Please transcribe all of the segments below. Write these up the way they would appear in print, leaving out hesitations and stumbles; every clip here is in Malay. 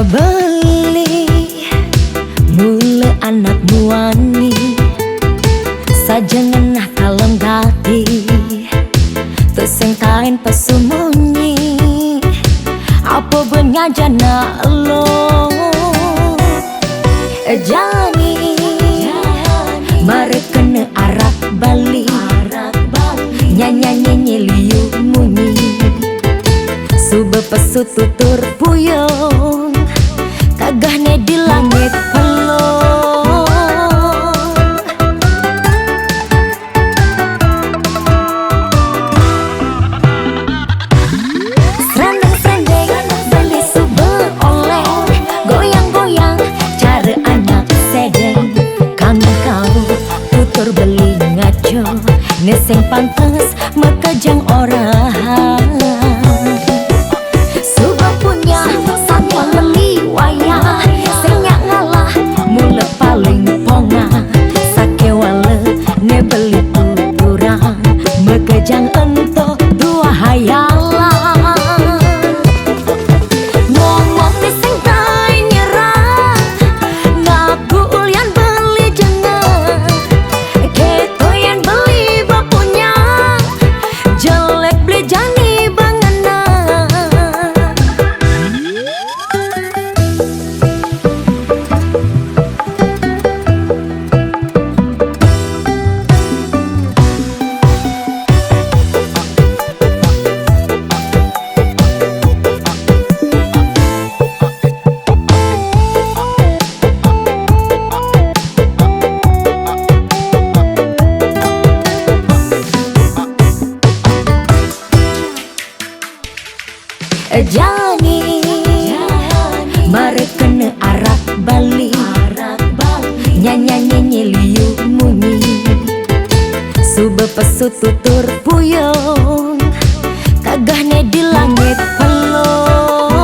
Beli mula anak muani saja ngenah kalem gati tersengkain pesumunyi apa benyajana lo jani mare kena arak bali nyanyi liu munyi sube pesu tutur puyong kagahnya di langit pelong. Serandeng-serandeng beli sube oleh goyang-goyang cara anak sedeng kami kau tutur beli ngaco neseng pantes mekajang orang suba punya satwa beli wayah senyak ngalah mula paling ponga sake wale ne beli tuturang mekejang ento dua hayalan ngomong di sengkai nyerah ngaku ulian beli jeneng keto yang beli bapunya jelek beli jani bangena. Jani mare kena arak bali nyanyi liu munyi sube pesu tutur puyong kagahnya di langit pelong.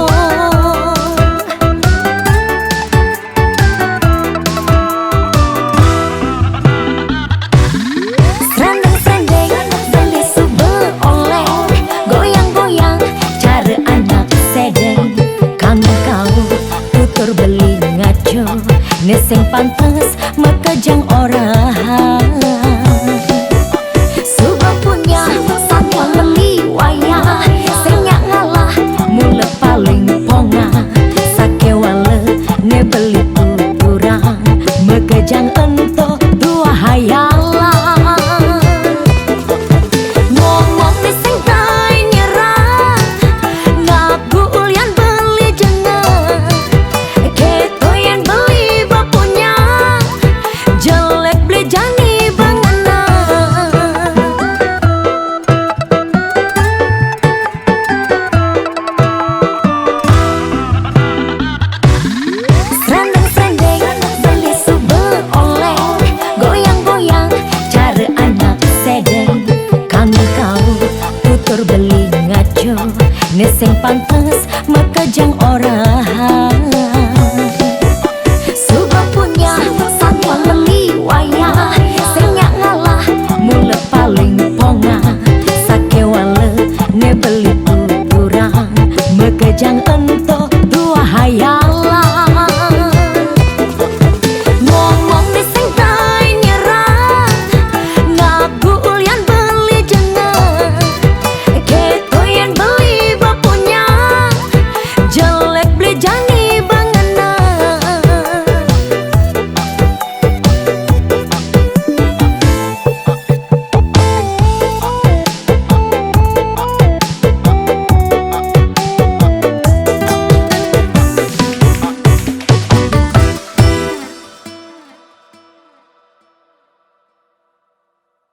Serandeng-serandeng beli sube oleh goyang-goyang cara anak sedeng kami kau tutur beli ngaco neseng pantes